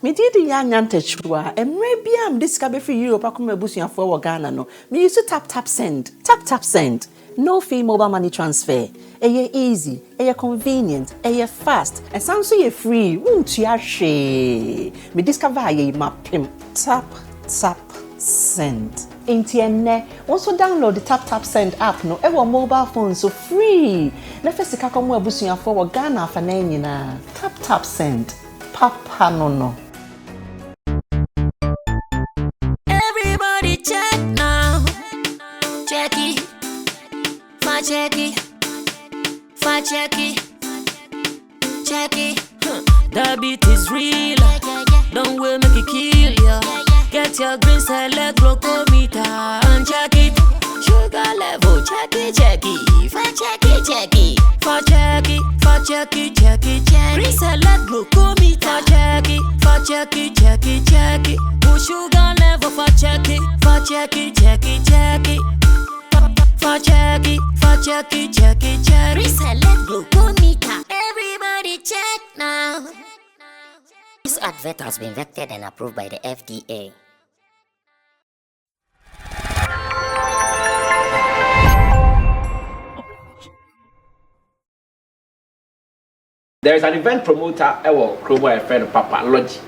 Me did young chua, and maybe I'm discovered for you, Pacuma Busia for Ghana. No, me used to tap send. Tap send. No fee mobile money transfer. Aye easy, aye convenient, aye fast, and sounds so free. Won't you share? Me discover aye map him. Tap send. Intienne, also download the tap send app no ever mobile phone so free. Nefesi kakomu Busia for Ghana for na. Tap send. Papa no. Everybody check now. Check it. Check it. The beat is real. Don't wait, make it kill ya. Get your green select glucometer and check it. Sugar level, check it. Check it. Green select glucometer. Check it. Push sugar level for check it. Check it. Reselect glucometer. Everybody check now. This advert has been vetted and approved by the FDA. There is an event promoter, Krobo, a friend of Papa Loggy.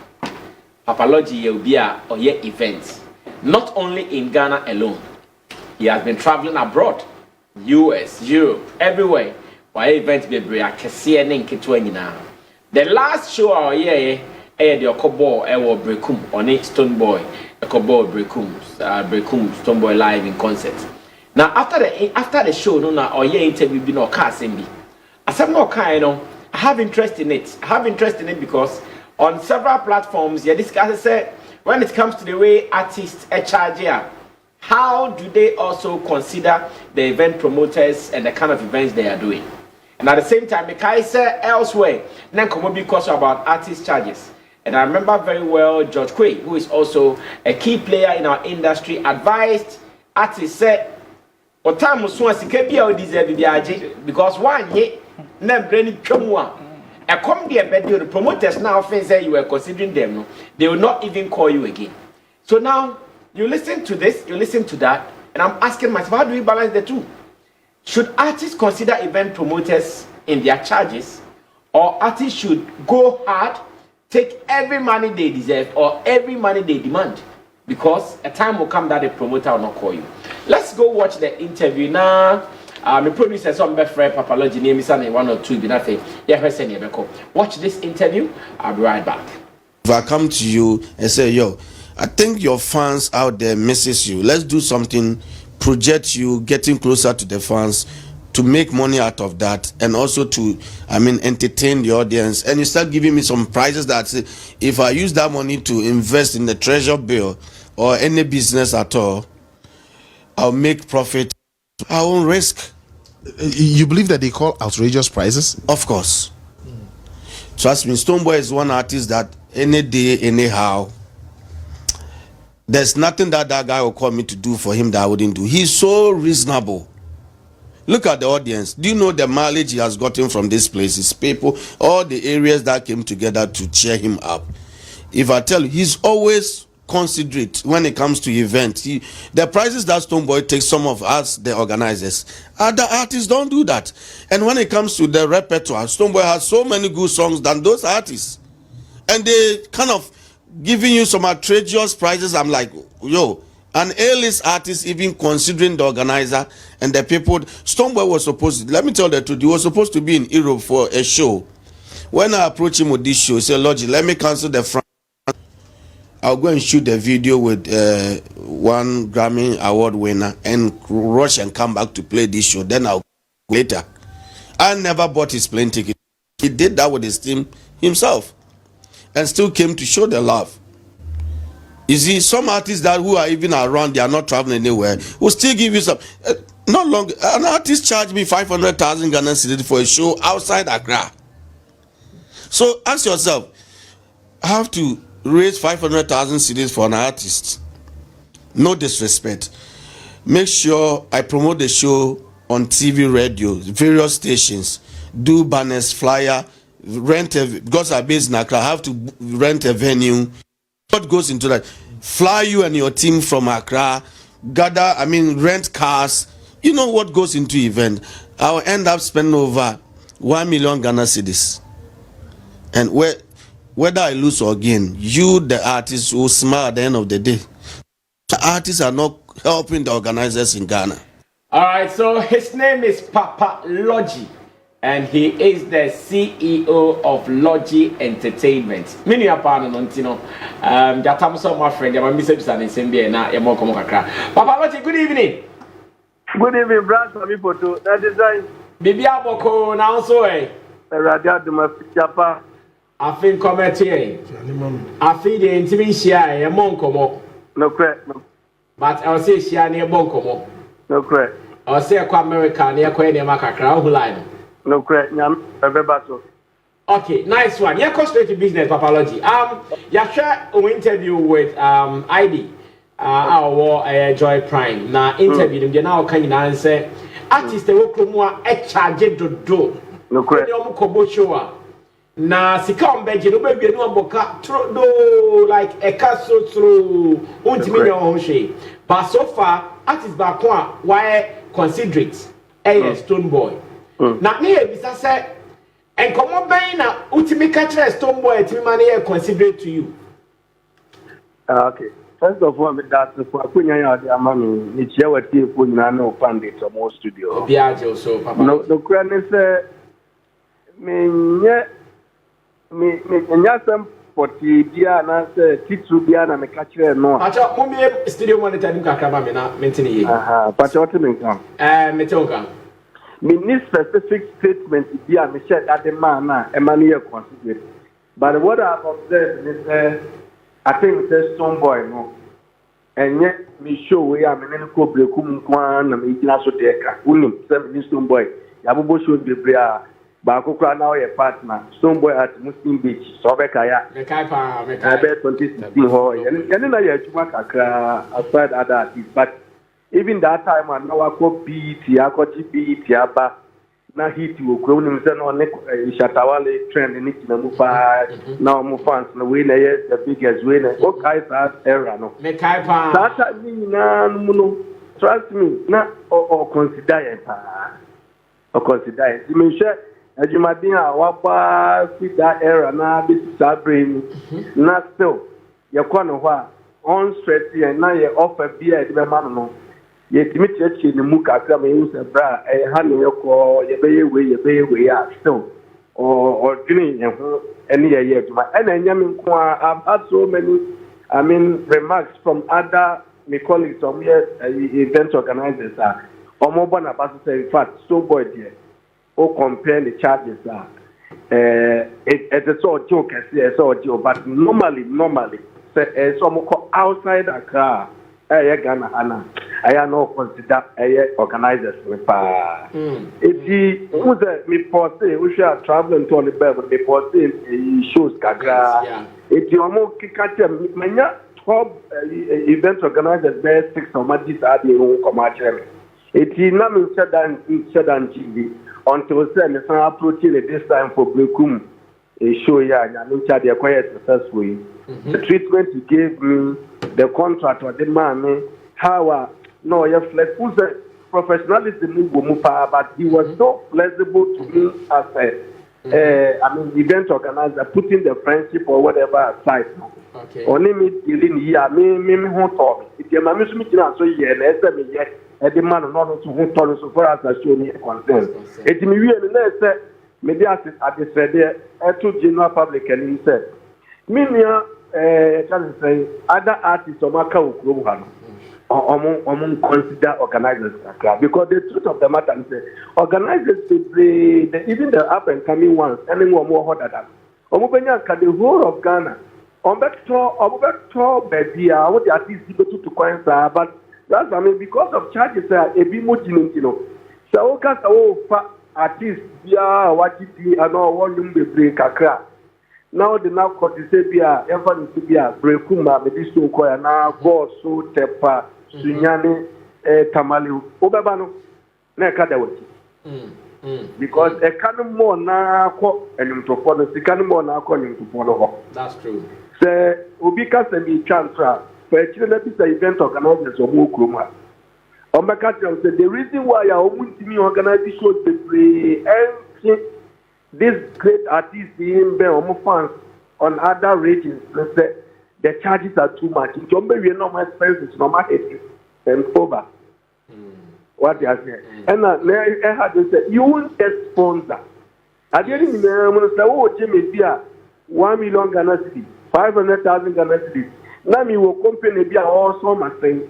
Papa Loggy will be a events, not only in Ghana alone. He has been traveling abroad, US, Europe, everywhere. Why events be bria kese ne nketo nyina. The last show our year the Okobo Brekum on it Stonebwoy Okobo Brekum Stonebwoy live in concert. Now after the show no na our year interview be no car sembi. Asem no car no I have interest in it. Because on several platforms, you discuss say when it comes to the way artists charge here, how do they also consider the event promoters and the kind of events they are doing? And at the same time, the say elsewhere, then come because about artist charges. And I remember very well George Quay, who is also a key player in our industry, advised artists say, "What time was one deserve because one ye." Nem brainy chumwa. A come there, but the promoters now say you were considering them. No? They will not even call you again. So now you listen to this, you listen to that, and I'm asking myself, how do we balance the two? Should artists consider event promoters in their charges, or artists should go hard, take every money they deserve or every money they demand? Because a time will come that the promoter will not call you. Let's go watch the interview now. My producer some friend Papa Loggy name is 1 or 2 be nothing. Watch this interview. I'll be right back. If I come to you and say, yo, I think your fans out there misses you. Let's do something, project you, getting closer to the fans, to make money out of that, and also to, entertain the audience. And you start giving me some prizes that say, if I use that money to invest in the treasure bill or any business at all, I'll make profit. I won't risk. You believe that they call outrageous prices? Of course. Trust me, Stonebwoy is one artist that any day, anyhow, there's nothing that guy will call me to do for him that I wouldn't do. He's so reasonable. Look at the audience. Do you know the mileage he has gotten from this place? His people, all the areas that came together to cheer him up. If I tell you, he's always considerate when it comes to events. The prizes that Stonebwoy takes, some of us, the organizers, other artists don't do that. And when it comes to the repertoire, Stonebwoy has so many good songs than those artists. And they kind of giving you some outrageous prizes. I'm like, yo, an A-list artist even considering the organizer and the people. Stonebwoy was supposed to, let me tell the truth, he was supposed to be in Europe for a show. When I approached him with this show, he said, Loggy, let me cancel the front. I'll go and shoot the video with one Grammy Award winner and rush and come back to play this show. Then I'll go later. I never bought his plane ticket. He did that with his team himself and still came to show the love. You see, some artists that who are even around, they are not traveling anywhere, will still give you some. Not long, an artist charged me 500,000 Ghana cedis for a show outside Accra. So ask yourself, I have to raise 500,000 cedis for an artist. No disrespect. Make sure I promote the show on TV, radio, various stations. Do banners, flyer, because I'm based in Accra, I have to rent a venue. What goes into that? Fly you and your team from Accra, rent cars. You know what goes into event. I'll end up spending over 1 million Ghana cedis. And whether I lose or gain, you, the artist, will smile at the end of the day. The artists are not helping the organizers in Ghana. All right, so his name is Papa Loggy, and he is the CEO of Loggy Entertainment. Many are part of Nontino. Jatamso, my friend, my Mrs. and Sembia, na Yamo Komokakra. Papa Loggy, good evening. Good evening, Brad. People to that design. Bibi Aboko, now so eh. Radio de ma Japa. I think comment here. I think the intimacy a monkomo. No correct. But I'll say she near Bonkomo. No correct. I'll say America near Queen Macacra line. No correct. Nyam okay, nice one. Yeah, go straight to business, Papa Loggy. You share an interview with ID. Our Joy Prime. Now interview them. Now can you answer? Artist the Oklahoma charge do. No correct. Na sika ombeje no baby no boka do like a castle through untimi no hwe but so far artist back one why consider it Stonebwoy na me ebisa say enkomo ben na untimi ka kire Stonebwoy etimi ma na consider to you. Okay, first of all, that's for akunya ya de amami ni chia wati ko nyina na opande to mo studio biaje so papa no kura ne say me nyasem poti dia na se titu dia na me ka kire no acha mumie studio monitor nim kakra ma me na mentini ye but what me kan metonka me need specific statement dia me share that man na e man here consider but what I've observed is I think the Stonebwoy no and yet me show we am me ko brekum kwan na me gina so teka unim se me Stonebwoy ya bobo show bebre ba akokra na o ye partner Stonebwoy at Muslim Beach so be kaya me kai pa me kai be 2016 ho yani na ye tuma kakra aside other artists but even that time and now akọ beat ya akọ beat ya ba na hit wo kro nim se no ne Shatawale trend ni kinamu pa na mo fans na we na ye the biggest we na o kai that era no me kai pa that ni na no trust me na o consider it o consider it me share Ejumadin wapa fi that era na be sabrain na still ye kono ho a on stress ye na ye offer bia e be ma no ye timi cheche ni mu kakra me use bra e ha ne ye ko ye be we a still or dream ye ho ene ye ejuma ena nya me nko I've had so many remarks from other my colleagues from here event organizers omo bona pass say in fact Stonebwoy there or compare the charges it's all joke it's all joke but normally say some outside Accra Ghana ana I no consider organizers pa if he was me post we should travel to the Bible me post shows kakra if you mo kika menya top event organizers be 6 or madis are the commercial it na me said TV until say me san approaching this time for Brekum a show ya no cha dey quite successful the treatment he gave me the contract or the man how no you flexible professionalism but he was so flexible to me as a event organizer putting the friendship or whatever aside only me dealing here me who talk if your mammy me so yeah na me yeah the man not to who told so far as I show me concern. It me we na say media at the said there to general public and he said me can say other artists o maka okro ha no consider organizers because the truth of the matter is organizers even the up and coming ones anyone more hotter than omubenya ka the whole of Ghana obeto baby what the artists go to coincide but that's because of charges a bi mo jinintino so o ka so fa artist bia watiti ano wonum bebre kakra now the now court say bia ever to bia Brekuma me dis so ko ya na go so tepa sunyane tamale o beba no na ka da wati because a can more na ko enim to for no sika no more na ko enim to for no. That's true. Say obi ka se mi transfer for a chile na bi say event organizers o mo kroma. O meka tell say the reason why I omuntimi organize shows the free and this great artist in be o fans on other regions say the charges are too much. Jombe we no more expenses no more and over. What you say? And I had to say you won't get sponsor. I didn't know say oh Jimmy Bia 1 million Ghana cedis, 500,000 Ghana cedis. Now me will company Bia also my thing.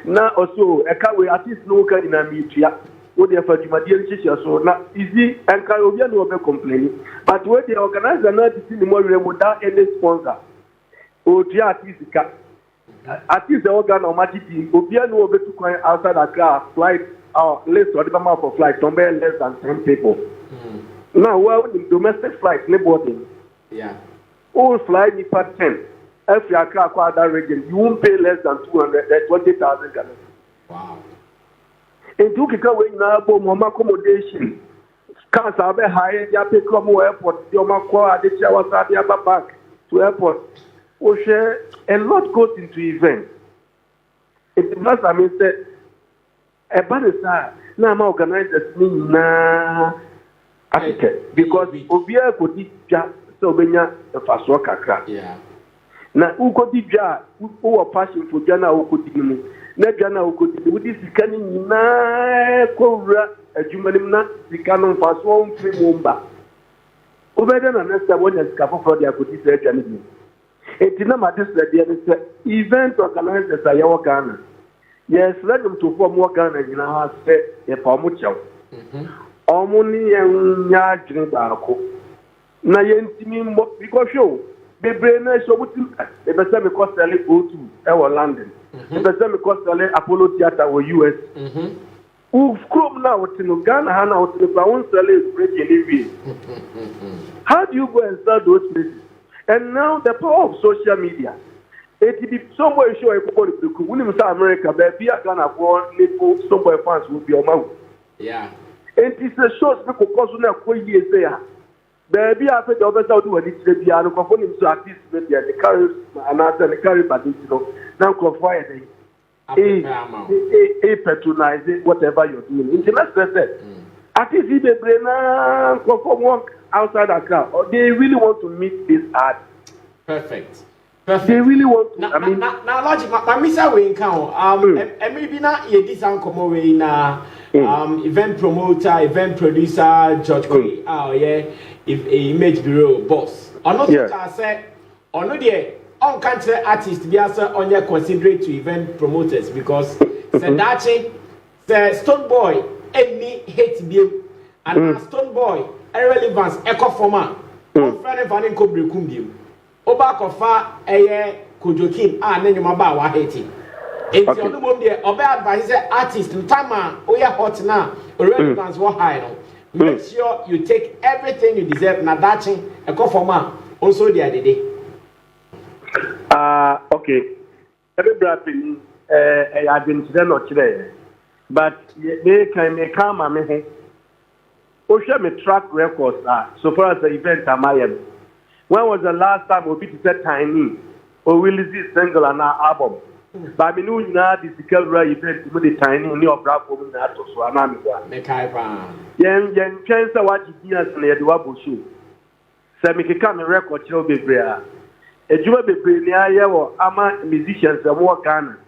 Now also I can't wait at least no can in a media. What they for Jimmy Dia so now easy and can Obia no be complaining. But when they organize another thing more without any sponsor. Oh, at least the organ or matiti, Obia no be to coin outside Accra flight or less or the amount for flight, somewhere less than 10 people. Now, well, in domestic flight, nobody. Yeah. All flight is per 10. If you are that region, you won't pay less than 220,000 Ghana. Wow. And you can wait now for more accommodation. Cars are very high, you pay come airport, you are the showers are the back to airport. A lot goes into events. It must, I mean, say, a bad side. Now I'm organizers na because Obia could eat so when you're a fast worker. Yeah. Now, who could eat who are passing for Jana who could do Jana who could do this canning na cobra a jumanimna, the canon fast one free mumba. Over then, and next one is Capo for the Akuti. It did not matter that the event organizers are your Ghana. Yes, let them to form more Ghana in our state, a Pomucho. Omoni and Yajin Barco. Nayen because show, the brain show what the Besame Costelli go to our London. The Besame Costelli Apollo Theatre or US. Who've come now to Ghana, Hana, to the Brown Sally breaking How do you go and start those places? And now the power of social media. It be somewhere show everybody when you say America, baby, I can afford somewhere fans will be on mouth. Yeah. And it's a short because now 4 years there. Baby, I said the other side do it to be a conform him to artist media, the carry and after the carry, but you know, now confide a patronize whatever you're doing. In the last said, artists in the brain conform work outside Accra, or they really want to meet this art. Perfect. They really want to. Now, logic. My Mister Wayne count. And maybe not ye this uncommon way na event promoter, event producer, George Quay. Oh yeah, if image bureau boss. Or not I say, or no there. On country artists be also on your considerate to event promoters because Sendachi, the Stonebwoy, any hate be and Stonebwoy. Irrelevance echo format. Friend Vanning Cobri Kumbium. Oba Kofa Aye Kujokim, name your maba wa hating. If you're the one there, Oba advise artist in time, Oya hot now, irrelevance what high. Make sure you take everything you deserve, Nadachi, echo format, also the other day. Okay. Every brapping, I've been to today, but they can come and me. Osha me track records so far as the event am I am. When was the last time we beat that tiny or we release single and our album? But we know now this event with the tiny new brap woman that was one amigua. Yen chance what you hear and the Wabu show. Sammy can record show be brea. A Juba be near or ama musicians and more Ghana.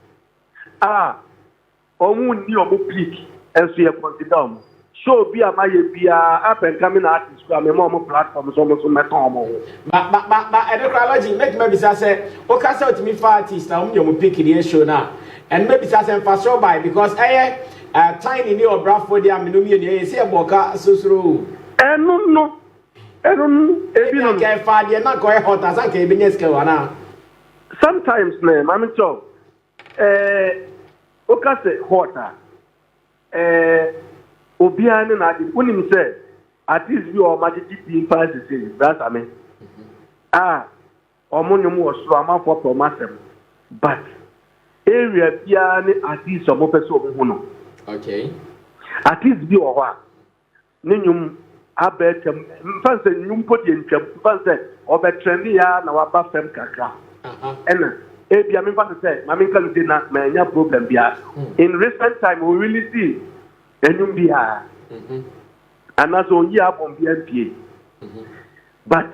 Omu new peak and so you consider. So be a up and coming artist from a more platform almost on my tongue. But endocrinology make maybe say, okay, so to me for artists, I'm your pick in the show now. And maybe that's for sure by because tiny new Bradford, the Aminumi, say a boca so through. And no. I don't know. If find you're not going hot as I can be now. Sometimes, man, I'm in trouble. Okay, say hotter. Obiane na when him say at least you are magic in pass the same that's I mean omonyo was so am for promasem but area bia ni at least some person omo no okay at least bi o ho Ninum abetem mfanse nyum podi ntwam mfanse obetrendi ya na waba fem kakra ena ebia me mfanse say ma me kan say na manya problem bia in recent time we really see enyum bia and as on ya bom bia pie but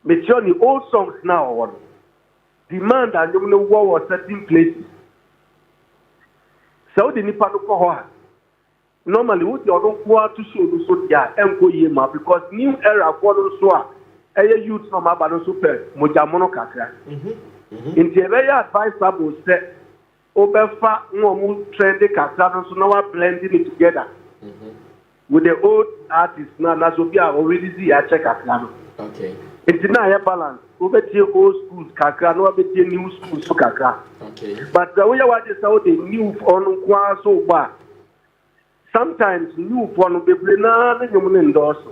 me sure the old songs now on demand and you know what was certain places so the nipa no ko ho normally what you don't want to show so dia enko yema because new era for so a youth no ma ba no super mojamono kakra in the very advisable say obefa no mu trend kakra no so now blending it together with the old artists na so bia already see ya check kakra no okay it's na ya balance obeti old schools kakra no obeti new schools so kakra okay but the way you want to say the new on kwa so ba sometimes new for no be na nyum endorse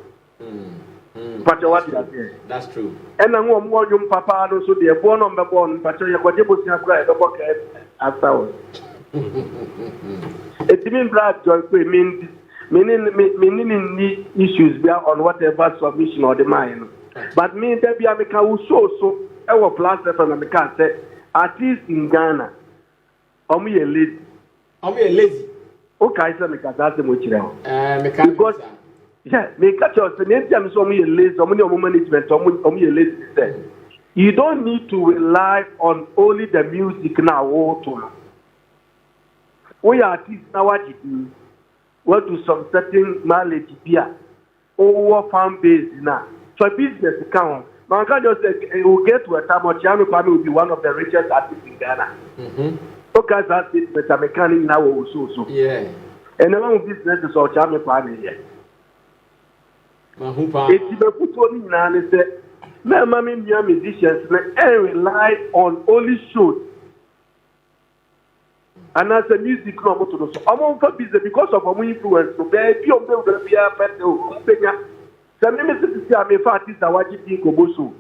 but what you say that's true and na mo nyum papa no so de bo no be bo but you go dey bosia kra e be bo ka after it mean black joy pe meaning ni issues be on whatever submission or the mind but me there be am ka so e wo plus FM me can say artists in Ghana omo lazy okay, so because that's the much because yeah, me catch us the name time so me lazy, so many management, so me lazy. You don't need to rely on only the music now. We are artists now. What you do? What do some certain mileage be? Over fan base now. So business account. Man can just say it will get to a time or Chiano Kwame will be one of the richest artists in Ghana. Okay, that's it. But I'm mechanic now also. Yeah. And the one business is all Chiano Kwame here. It's the put on in and say, my mommy, musicians, they rely on only shows. And as a music, no more to know. So I'm on for business because of our influence. So baby, I'm going to be a better. Some ministers say I'm a artist. I want to be Kobosu.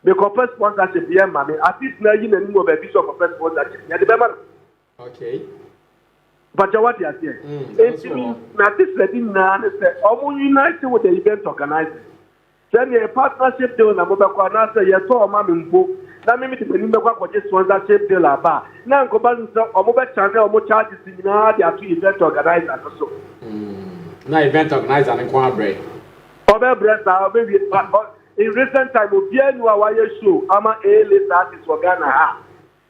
Because first sponsorship, yeah, mommy. Artist now you know more baby so first sponsorship. Yeah, the member. Okay. But what you are saying? Artist letting now say, "I'm united with the event organizer." Send a partnership deal na mobile kwa na say, "Yes, so mama mpo." Na me the penimbe kwa kwa sponsorship deal aba. Na nkoba nso omobe channel omo charges na the atu event organizer so. Na event organizer nkwa break. Obe breast na obe in recent time obia nu awaye show ama A-list artists for Ghana ha.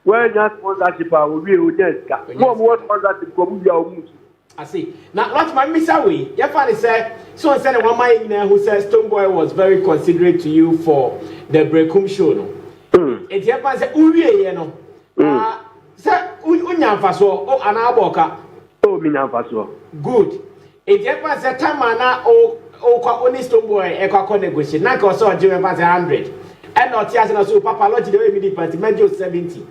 Where your sponsorship will be Ujeska. More sponsorship for Mutu. I see. Now, what's my miss away? Your father said, so said one man who says Stonebwoy was very considerate to you for the Brekum show. No, it's your father said, Uye, no. Sir, Unyam Faso, oh, an aboka. Oh, Minam Faso. Good. It's your father said, Tamana, oh, only Stonebwoy, a cock negotiation. Naka saw Jimmy 100. And not yes, and also Papa Lodge, the way Major 70.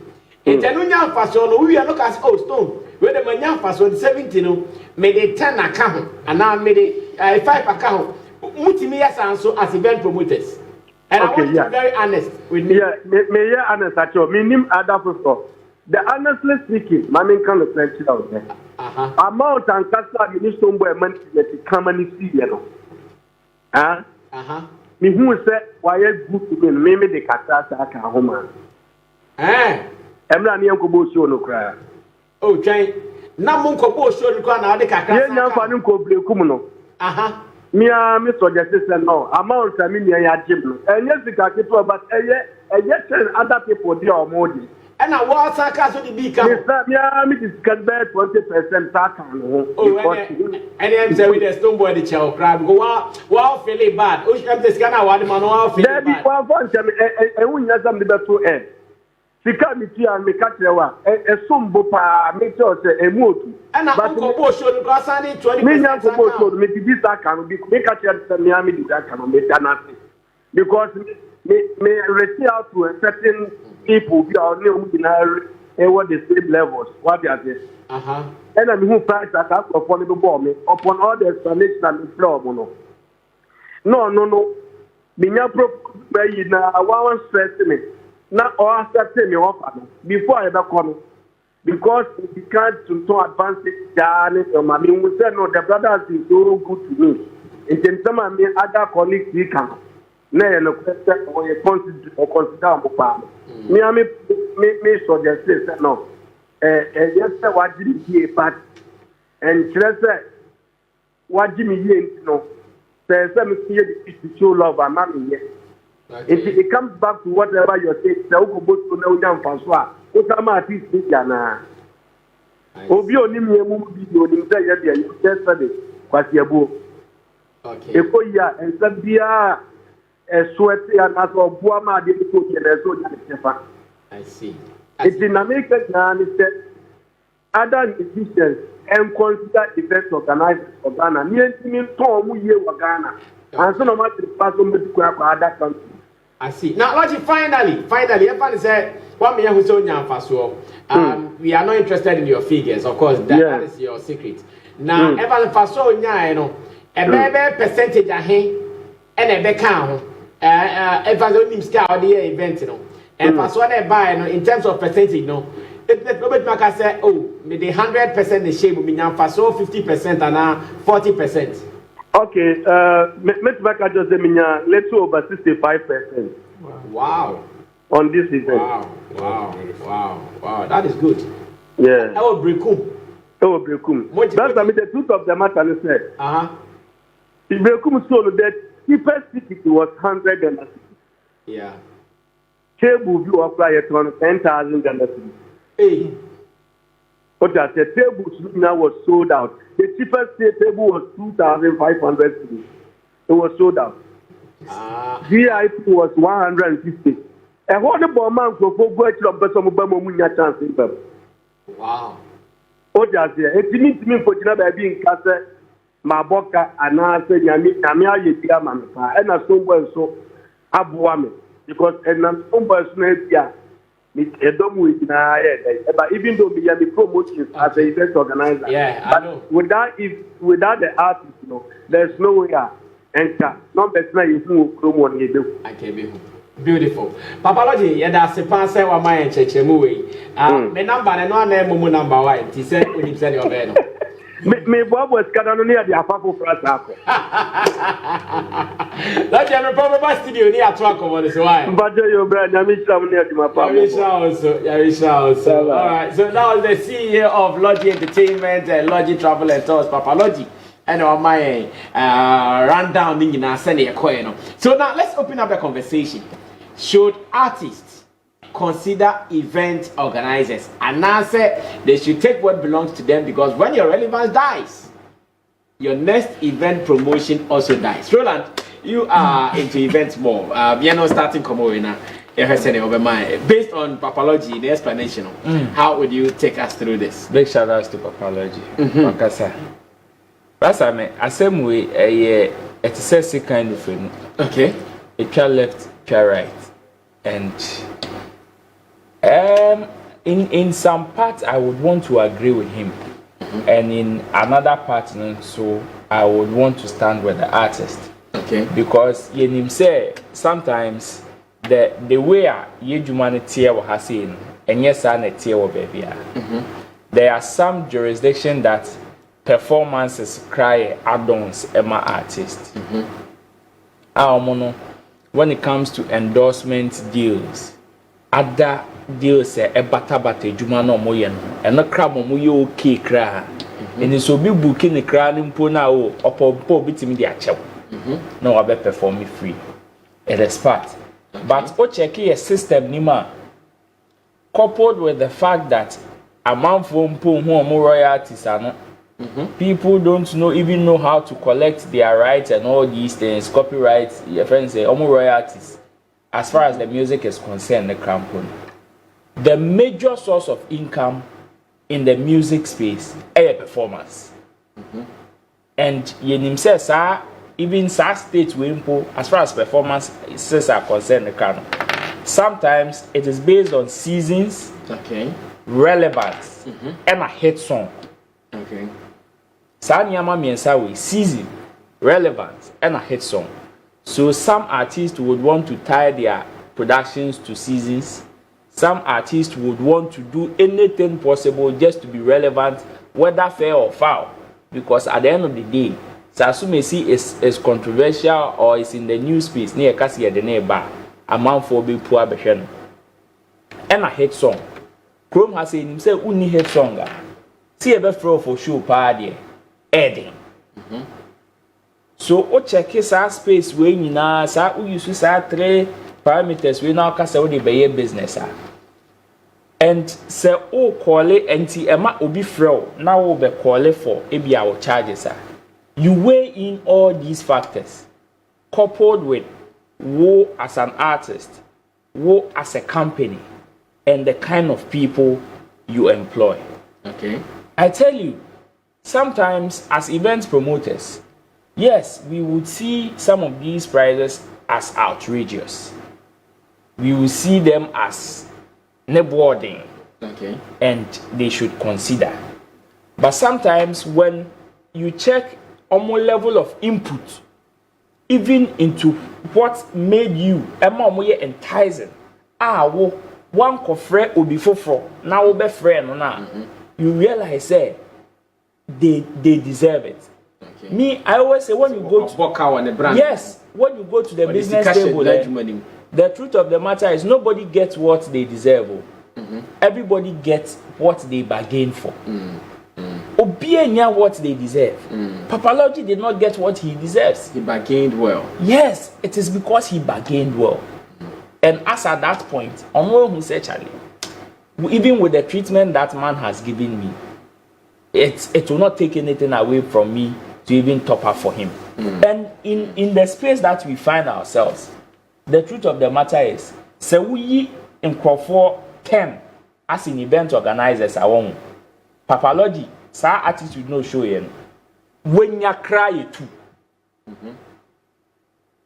It's a Nunya Faso, no, we are look as oh, Stone. Where the Manya Faso 70, no, made a 10 account, and now made a 5 account. Multimedia so as event promoters. And I want to be very honest with me. Yeah, may you honest at your minimum other people. The honestly speaking, my main kind of plenty out there. Amount and Casa, you need Stonebwoy money to come and see, you know. Me who said, why is good to me, maybe the Casa at home. I'm not near Kobo show no cry. Oh, Jane, Namun Kobo show you can have the Casa. Yeah, I'm Kumuno. Me, Mr. Justice, no, amount I mean, I Jim. And yes, the Kakito, but yes, other people, they are more. And I was a cast of the beacon. Yeah, me can bear 20% back. Oh, and I'm saying with the Stonebwoy the child crab go wow, feeling bad. Oh, I'm the scanner, one man, feeling bad. I wouldn't have them the best end. Sika mi ti an me ka kire wa esumbo pa me ti o se emu and na ko show no go sani 20%. Me nya ko show me ti this can be me ka kire se me am di that can me danasi because me reach out to a certain people be on the same levels what they are there and I who price that upon the ball me upon all the explanation and the floor no me nya pro be na one stress me now, or accept me offer before I ever come because we can't to advance it. I mean, we said no, the brother has been so good to me. in some of me other colleagues we can na no question or you consider me suggest say no yes say what did he part and say what Jimmy no say me see the show love and mommy here. If it comes back to whatever you're saying, say who go to know young François, what am I teaching na obi oni mi emu video ni say ya bia yesterday kwasi abo okay eko ya ensa bia sweat ya na so bo ama de ko ke na so ya tefa I see it's in America na ni say other institutions and consider events organized for Ghana ni ntimi to mu ye wa Ghana and so no matter pass on to other countries. I see. Now, Loggy, finally, everybody said, what me who so we are not interested in your figures, of course, that is your secret. Now, everybody faso you know, a baby percentage and a beckham, everybody scout the event, you know, and faso they buy, you know, in terms of percentage, you know. Robert Maka said, oh, the 100% the shape will be now faso 50% and now 40%. Okay, let's back at just a little over 65%. Wow. On this event. Wow. That is good. Yeah. I will break up. That's the truth of the matter. I said. If Brekum sold that cheapest ticket was 100. Yeah. Table view of prior to 10,000. Hey. But I said table now was sold out. The cheapest table was 2,500. It was sold out. VIP was 150. And what the bomb for go to some Munya chance in them. Wow. Oh, just it means me for Jina being Casa, Maboka, and I said, Yamia Yaman, and a Stonebwoy so Abuame. Because and I'm Stonebwoy yeah. But even though we are the promotions as an event organizer, I know. Without the artist, you know, there's no way. And number I can be beautiful. Papa Loggy, that's a pass. Wa my chechemu. Me number no na mumu number 1. Ti say we say your bed. Me Bob was kadano near the Afako Frasa. That's your probable studio near track over this why. But your brand, Yamisha near to my papa. Yarisha also. All right. So now the CEO of Loggy Entertainment, Loggy Travel and Tours, Papa Loggy. And on my rundown, so now let's open up the conversation. Should artists consider event organizers? And answer, they should take what belongs to them, because when your relevance dies, your next event promotion also dies. Roland, you are into events more. We are not starting Komorina. Based on Papa Loggy, the explanation, how would you take us through this? Big shout outs to Papa Loggy. That's I same way it's a kind of thing. Okay. A try left, try right. And in some parts I would want to agree with him. And in another part, so I would want to stand with the artist. Okay. Because him say sometimes the way humanity was saying, and yes I baby. There are some jurisdictions that performances cry add-ons Emma artists. When it comes to endorsement deals, other deals bata juma no moyen and no crab mo okay cra. And so be booking the crowd in Pona or bitim the achew. No, I bet perform me free. It is part. But o check a system nima coupled with the fact that a man from who more royalties are not. People don't even know how to collect their rights and all these things, copyrights, your friends say, royalties. As far as the music is concerned, the campaign, the major source of income in the music space is performance. And Yenim says, even such states will as far as performances are concerned, the canon. Sometimes it is based on seasons, relevance, and a hit song. Okay. Sanyama miensa we season, relevance, and a hit song. So some artists would want to tie their productions to seasons. Some artists would want to do anything possible just to be relevant, whether fair or foul. Because at the end of the day, So as may see is controversial or is in the news space near Cassia the neighbor, a man for be poor behend. And a hit song. Chrome has said himself only hit song. See a before for show party. Edding. So o check his space where you know, sa we use 3 parameters we now cast out the business. And say o call it anti Emma obi fro now will be call it for ebi our charges. You weigh in all these factors, coupled with wo as an artist, wo as a company, and the kind of people you employ. Okay. I tell you, sometimes as event promoters, yes, we would see some of these prices as outrageous. We will see them as neboarding. Okay. And they should consider. But sometimes when you check on more level of input, even into what made you enticing, one kofre will be for now be friend now. You realize they deserve it. Okay. Me, I always say when you go to yes, when you go to the business table, the truth of the matter is nobody gets what they deserve. Everybody gets what they bargain for. Obienya what they deserve. Papalogy did not get what he deserves. He bargained well. Yes, it is because he bargained well. And as at that point, who said, Charlie, even with the treatment that man has given me, it will not take anything away from me to even top up for him. And in the space that we find ourselves, the truth of the matter is, so we in Crawford 10 as in event organizers are one. Papalogy, sa attitude no show yen. When ya cry too.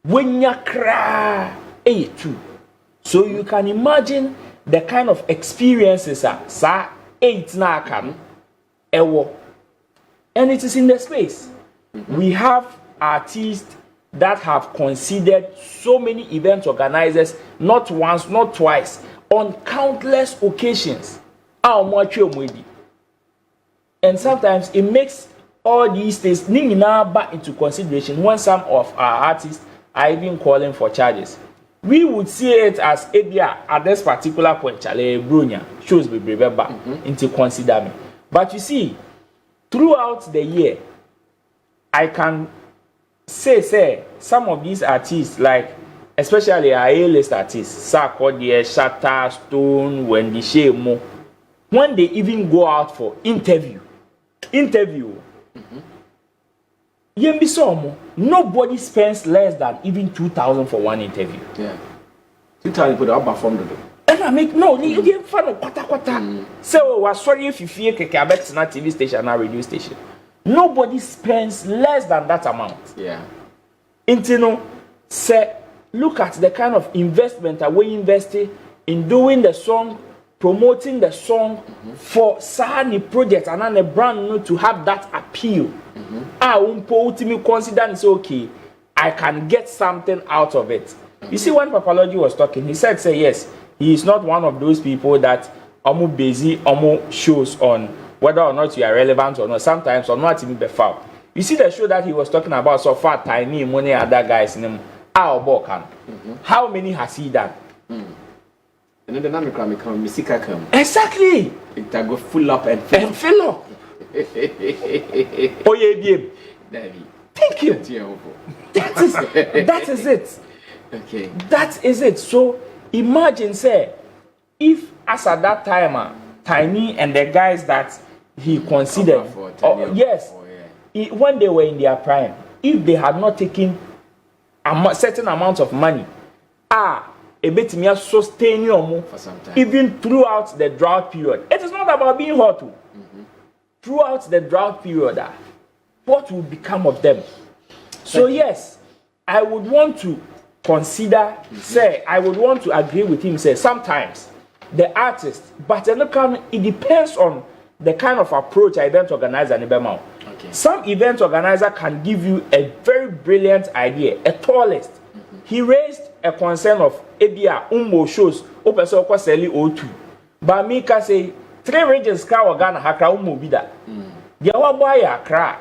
When ya cry too. So you can imagine the kind of experiences sa 8 na can ewo. And it is in the space. We have artists that have considered so many event organizers, not once, not twice, on countless occasions. And sometimes it makes all these things back into consideration when some of our artists are even calling for charges. We would see it as at this particular point, Chale Brunya shows be back into consider me. But you see, throughout the year, I can say some of these artists, like especially our A-list artists, Sarkodie, Shatta, Stone, Wendy Shemo, when they even go out for interview, nobody spends less than even 2,000 for one interview. Yeah, 2,000 put up from the. And I make no, you get fun of kwata. So was sorry if you fear Kekabet na TV station or radio station. Nobody spends less than that amount. Yeah. Intino say, look at the kind of investment that we invested in doing the song, promoting the song for Sahani project and then a brand new to have that appeal. I won't ultimately consider it's okay. I can get something out of it. You see, when Papalogy was talking, he said, say yes, he is not one of those people that busy shows on whether or not you are relevant or not. Sometimes or not even be foul. You see the show that he was talking about so far, Tiny, Money, other guys in him. How many has he done? And then the name come, Misika come. Exactly. It go full up and fill up. Oh yeah, thank you. That is it. Okay. That is it. So imagine, say, if as at that time, Tiny and the guys that he considered, when they were in their prime, if they had not taken a certain amount of money, a bit me sustain you for some time, even throughout the drought period. It is not about being hot. Throughout the drought period, what will become of them? So yes, I would want to consider, say, I would want to agree with him, say, sometimes the artist, but it depends on the kind of approach an event organizer and okay. Some event organizer can give you a very brilliant idea, a tallest. He raised a concern of Ebia shows open so O2. But me can say 3 regions ka Ghana hakra bida. The our boy Accra.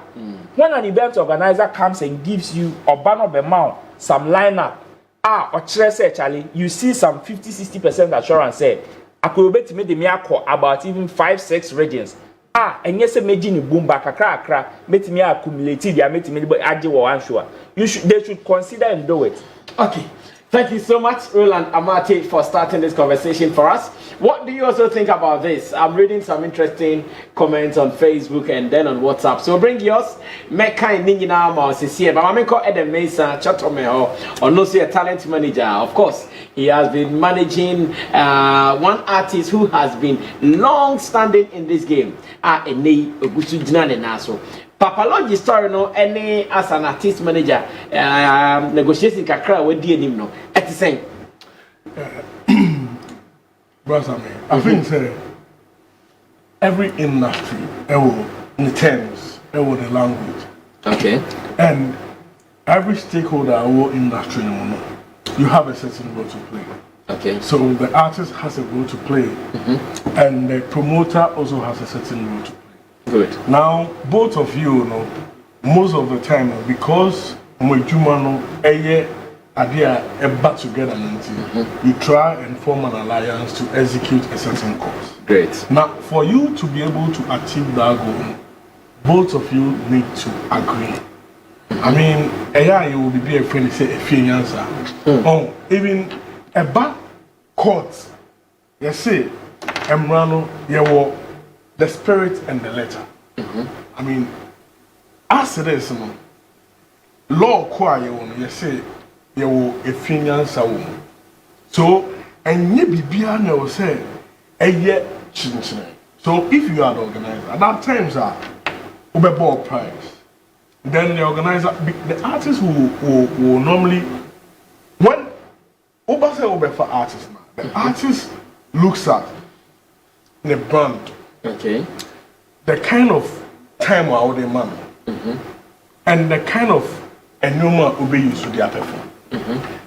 When an event organizer comes and gives you a ban of amount, some lineup, or say Charlie, you see some 50-60% assurance say, I could bet me the miracle about even 5-6 regions. And yes, a major boom back a crack, make me accumulate the make me add one sure. They should consider and do it. Okay. Thank you so much, Roland Amate, for starting this conversation for us. What do you also think about this? I'm reading some interesting comments on Facebook and then on WhatsApp. So bring yours. Meka Ningina Mausisia, but I'm called Eden Mesa, Chatomeho, or no say a talent manager. Of course, he has been managing one artist who has been long standing in this game. Ene Ogusujina Naso. Papa Loggy story no any as an artist manager negotiating kakra we di enim no at the same brother me I think say every industry in terms the language, okay, and every stakeholder in industry you have a certain role to play. Okay, so the artist has a role to play, and the promoter also has a certain role to play. Good. Now, both of you know, most of the time, because Mwejumano, back together, you try and form an alliance to execute a certain cause. Great. Now, for you to be able to achieve that goal, both of you need to agree. I mean, you will be a friend, say a few answer. Oh, even a bad court, you say, Emrano, you the spirit and the letter. I mean, as it is, law choir, you say, you will a finance. So, and you be beyond, will say, a year chin. So, if you are the organizer, at that times are ball price. Then the organizer, the artist will normally, when Uber say for artists now, the artist looks at the brand. Okay. The kind of time I would man, and the kind of enuma will be used to their perform.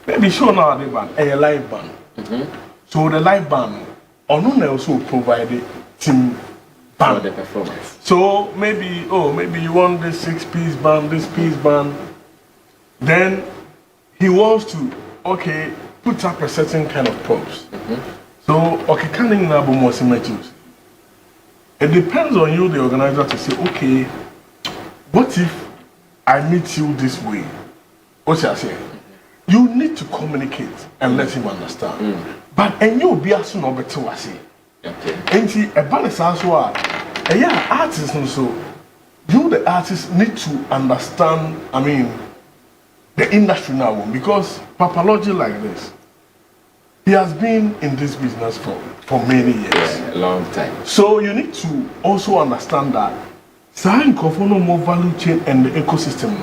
Maybe show now the band, a live band. So the live band, also provided team band for the performance. So maybe you want this 6-piece band, this piece band. Then he wants to put up a certain kind of props. So can you now be more symmetric? It depends on you, the organizer, to say, okay, what if I meet you this way? What I say? You need to communicate and let him understand. But and you be as soon as better was say. Okay. And see, a balance as well. Artists and so you, the artist, need to understand. I mean, the industry now because Papa Loggy like this. He has been in this business for many years. Yeah, a long time. So you need to also understand that more value chain and the ecosystem.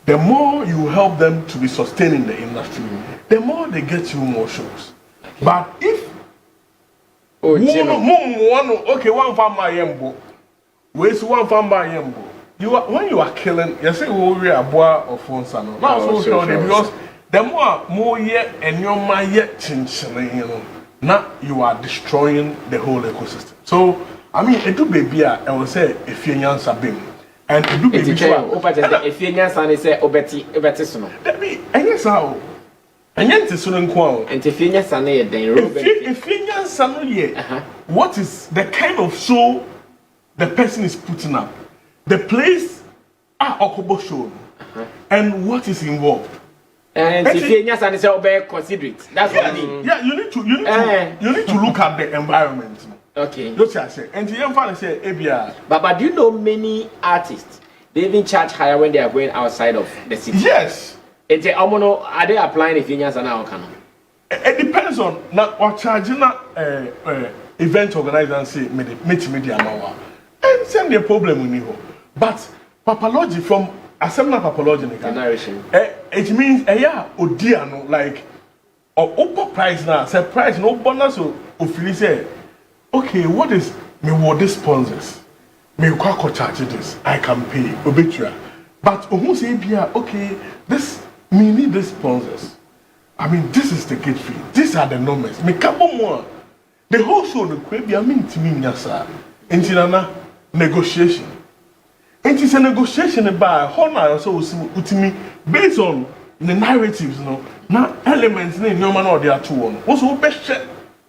The more you help them to be sustaining the industry, the more they get you more shows. Okay. But if one farmer yembo, where's one farmer yembo? When you are killing, you say we are boy or phone son. Because the more yet and your my yet chin, now you are destroying the whole ecosystem. So I mean, it do be I will say if you answer bim, and it do be if you answer say obeti sono. That be any sao. And yet is soon quo. And if you answer then if you answer no ye, what is the kind of show the person is putting up? The place Okobo show, and what is involved. And if you answer say obey consider it. That's what I mean. Yeah, you need to look at the environment. Okay. Look at say, and the emphasis say ABR. But do you know many artists? They even charge higher when they are going outside of the city. Yes. And say, are they applying if you answer now? It depends on now or charging event organizer and say media now. And send the problem in you. But Papa Loggy from Assembly Papa Loggy narration. It means odiano like upper price now. Say price no bonus or say. Okay, what is me? What the sponsors? Me kwako charge this. I can pay obituary. But who say okay, this me need the sponsors. I mean, this is the gate fee. These are the numbers. Me kabo more. The whole show the kwe be mean to me nyasa. Intinana negotiation. It is a negotiation by honor so ultimately based on the narratives, now elements in no man or the two one. Also, best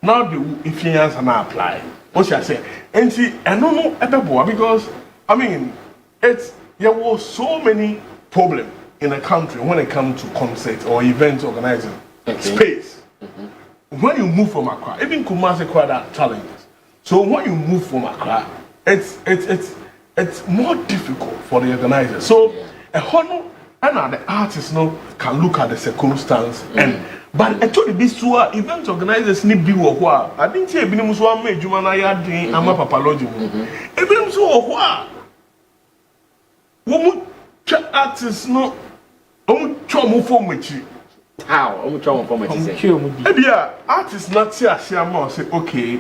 now the influence and apply. What shall I say? And see, I don't know because I mean, there was so many problems in a country when it comes to concerts or events organizing space. When you move from Accra, even Kumasi quite that challenges. So when you move from Accra, it's more difficult for the organizers. So a honor and the artists can look at the circumstance but actually this tour event organizers need be what I didn't say Ebini Muswa made Jumana Yadi Ama Papa Loggy. Ebini Muswa what artists chomu form with you. How? Chomu form with you. Maybe artists not say okay.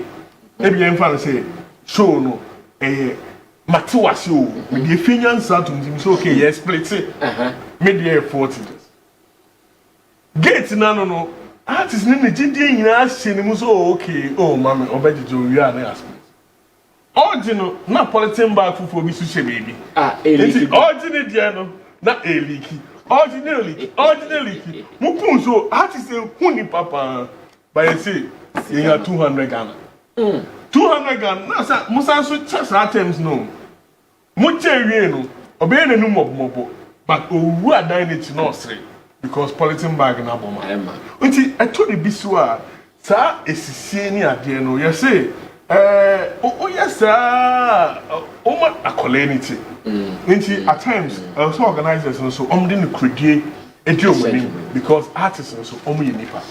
Maybe I'm trying to say show no Matuasio with the finance out to okay, yes, split it. Media 40. Gate no. Artists need the GD in us so okay. Oh, mammy, obey you are the aspect. Original, not politician back for me to baby. Original, Diano, not a leaky. Ordinarily. Mupunso, artists say, Pony Papa, by a say, you have 200 Ghana. 200 Ghana, no, sir, Musanso chess items no. Mucheriano, obeying a number of mobile, but who are dining to not say because politician bag in Aboma. I told the Bisua, sir, is seeing at the end, you say, oh, yes, sir, a colonity. At times, also organizers and so didn't create a deal with him because artists and so only nipa.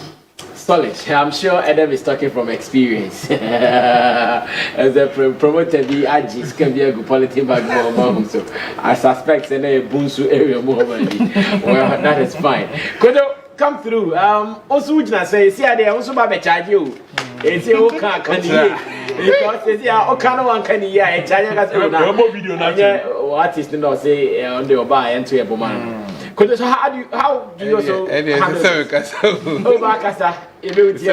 Solid. I'm sure Adam is talking from experience. As a promoter, the Agis can be a good politician back more. So I suspect in a Bunsu area more money. Well, that is fine. Could come through. Also, would I say, see, I also by charge you. It's your car can you? Because it's your one can you? A charge video. What is the no say on the buy and to a woman? So how do you also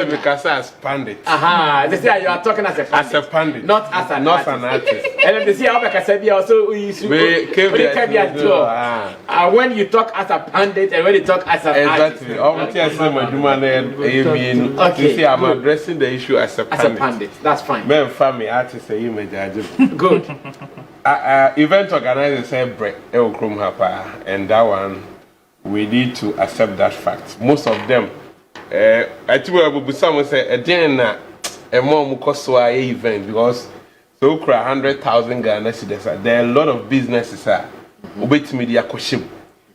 because as pandit. They say you are talking as a pandit. Not as an artist. And then they say how I said also when you talk as a pandit and when you talk as an artist. Exactly. I'm addressing the issue as a pandit. That's fine. Men family artists say you may judge. Good. Event organizers say break and that one we need to accept that fact. Most of them I think someone say again a more mukoswa event because so 100,000 Ghana cedis. There are a lot of businesses obet media koshim.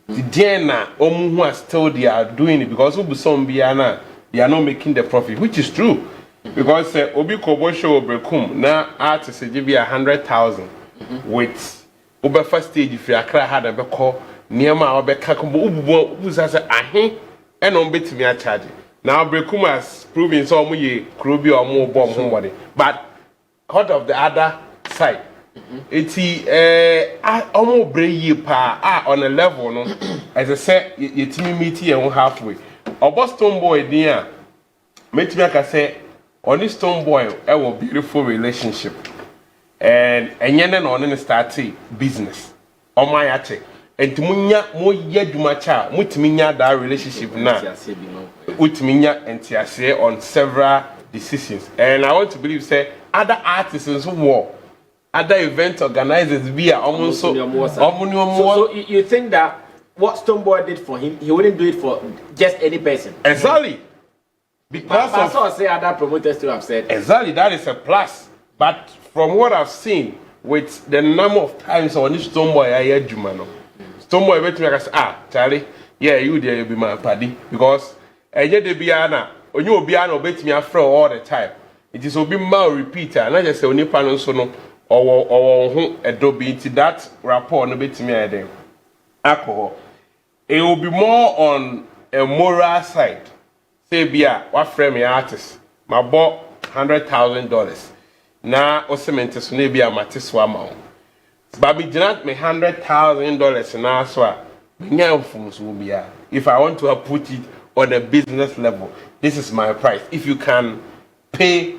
The DNA who are still they are doing it because they are not making the profit, which is true. Because obi kobo show brekum na artists give 100,000 with over first stage if you Accra had a call near my obeka kombo ubu say ahe and on bet me a charge. Now brekum has proven so muye krobi or more bomb somebody. But out of the other side, it's almost brave on a level no as I said it's me meet here halfway. About Stonebwoy there, make me can say on this Stonebwoy a beautiful relationship and yenen on start business on my ate and to munya mo yedumacha mutiminya that relationship na utiminya and tiase on several decisions. And I want to believe say other artists who other event organizers be almost so you think that what Stonebwoy did for him, he wouldn't do it for just any person. Exactly. Because I saw say other promoters too have said. Exactly, that is a plus. But from what I've seen, with the number of times on this Stonebwoy I heard Jumano. Stonebwoy went to me and said, Charlie, yeah, you there you be my paddy. Because I get the Biana, or you Biana bet me after all the time. It is obi mal repeater, and I just say only panel so no or adobe into that rapport no bet me then. Alcohol. It will be more on a moral side. Say, Bia, what frame me artist? My bought $100,000. Now, Osementes will be a matiswa amount. But me grant me $100,000 in our swap. If I want to put it on a business level, this is my price. If you can pay,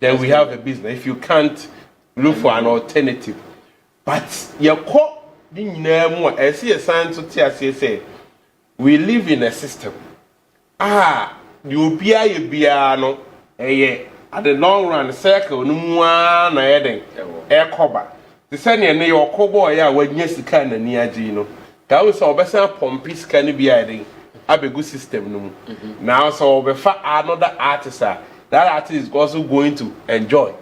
then we have a business. If you can't, look for an alternative. But your core di nyina mu a esi esan to ti ase say we live in a system the obia ye bia no at the long run circle no mu na ye den e cover the say ne your boy ya wanya sika na ni agi no ka wo so obesa pompi sika ne bia den abegu system no mu now so obefa another artist that artist is also going to enjoy.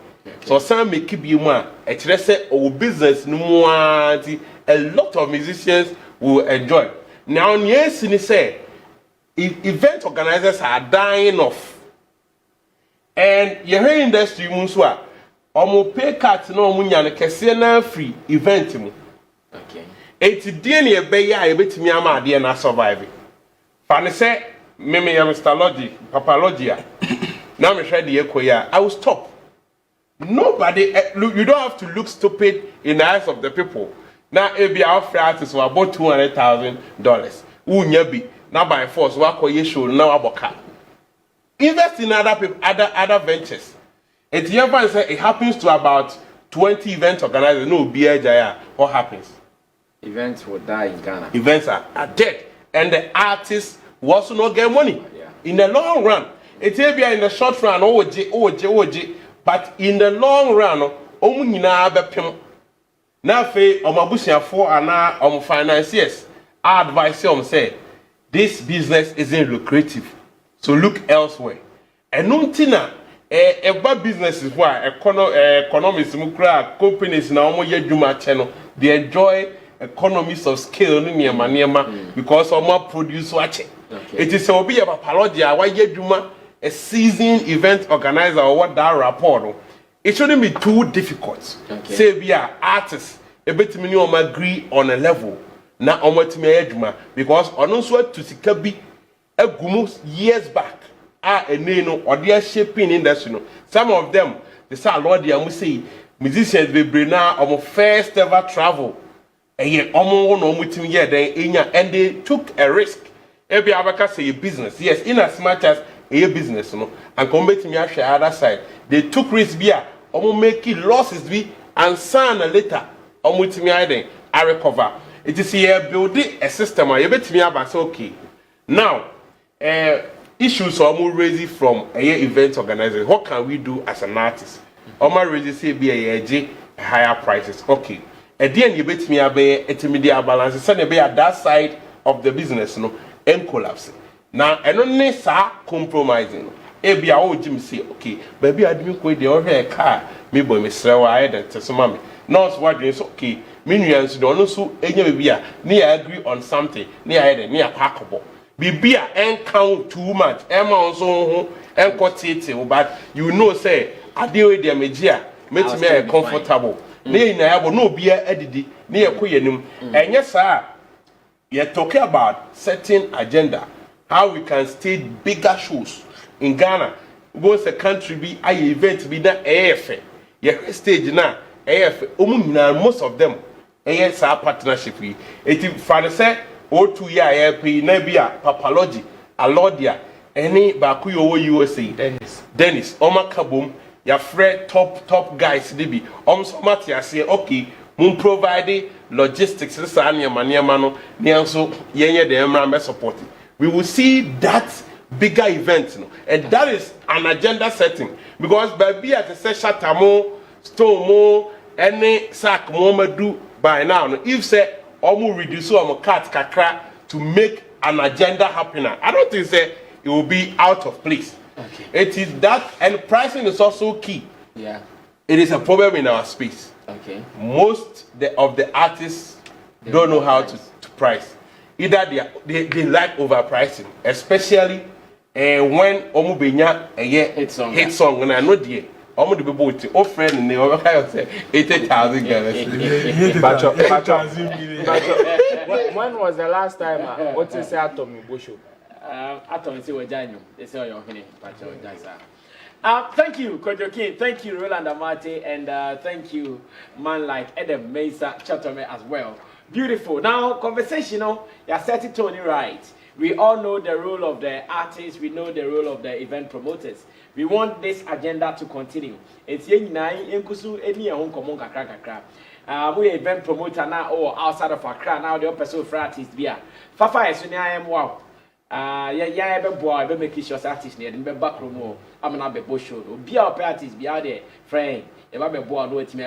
So some make keep you man. Actually, say our business no more. A lot of musicians will enjoy. Now, yes, you say event organizers are dying off, and your industry munswa. Omo pay cut no munya na kese na free event mu. Okay. Eti die na ebe ya ebetimi ama ade na survive. Fane say me Mr. Loggy, Papa Loggy. Now me try the ekoya. I will stop. Nobody, you don't have to look stupid in the eyes of the people. Now, if you have free artists for about $200,000, who be now by force, what you show now about invest in other people, other ventures. It happens to about 20 event organizers. No, BIJA, what happens? Events will die in Ghana. Events are dead, and the artists will also not get money. Yeah. In the long run, it will be in the short run. OJ. But in the long run, omu nyina bepem. Na fe omabusiafo ana financiers advise them say this business isn't lucrative. So look elsewhere. And nuntina eba businesses where economists mu kra companies na omo ye dwuma che they enjoy economies of scale no niema because omo produce wache. It is obi a parody a wa ye dwuma a seasoned event organizer or what that rapport, it shouldn't be too difficult. Okay. Say we are artists, a bit many agree on a level. Na omotimejuma because onuswa to sikabi a gumus years back a neno or their shaping industry. Some of them they say Lord they say musicians be bring now on first ever travel. And yet and they took a risk. Every abaka say a business. Yes, in as much as a business, and come back to me the other side. They took risks via making losses be and son later with me I recover. It is here building a system. I bet me about okay. Now issues are more raising from a event organizer. What can we do as an artist? Raising say be a higher prices. Okay. At the end you bet me a intermediate balance. Suddenly be at that side of the business, and collapsing. Now, and only sa compromising. Ebi a o Jim say, okay, baby, I didn't quit the other car. Me boy, me sell I had to some mommy. Now, what is okay? Minions don't so any beer. Near agree on something. Near head near packable. Be beer and count too much. Emma also and quantity, but you know, say, I deal with the media. Make me comfortable. Near have no beer edited near Queenum. And yes, sir, you're talking about certain agenda. How we can stage bigger shows in Ghana. Once a country be a event be that AF. Yeah, stage now AF. Most of them AS our partnership. It is for the say O2 year AP Nebia Papalogy Alodia any Bakuyo USA Dennis Oma Kabum ya Fred top guys DB Somati say okay mun provide logistics this anya maniamano nianso yenye the emra support. We will see that bigger event, and that is an agenda setting because baby at the session tamo, Stonebwoy, any sack moma do by now. If say omu reduce omu cut kakra to make an agenda happen, I don't think say it will be out of place. Okay. It is that, and pricing is also key. Yeah, it is a problem in our space. Okay, most of the artists don't know how to price. Either they like overpricing, especially when omu benya hit song and I know the omu the people with your friend and they over say 80,000 Ghana. When was the last time? What you say Atom Bosho? Atom say Wajano. They say your honey, thank you, Kojo King. Thank you, Roland Amate, and thank you, man like Adam Mesa Chatome as well. Beautiful. Now, conversational, you set it Tony right. We all know the role of the artists, we know the role of the event promoters. We want this agenda to continue. It's We event promoter now or outside of Accra now the upper so for artist be Fafa is I am wow. Yeah, be boy, be make sure artist near the back room. I'm not be show. Be our artist be out there, friend. If I be boy, no it me.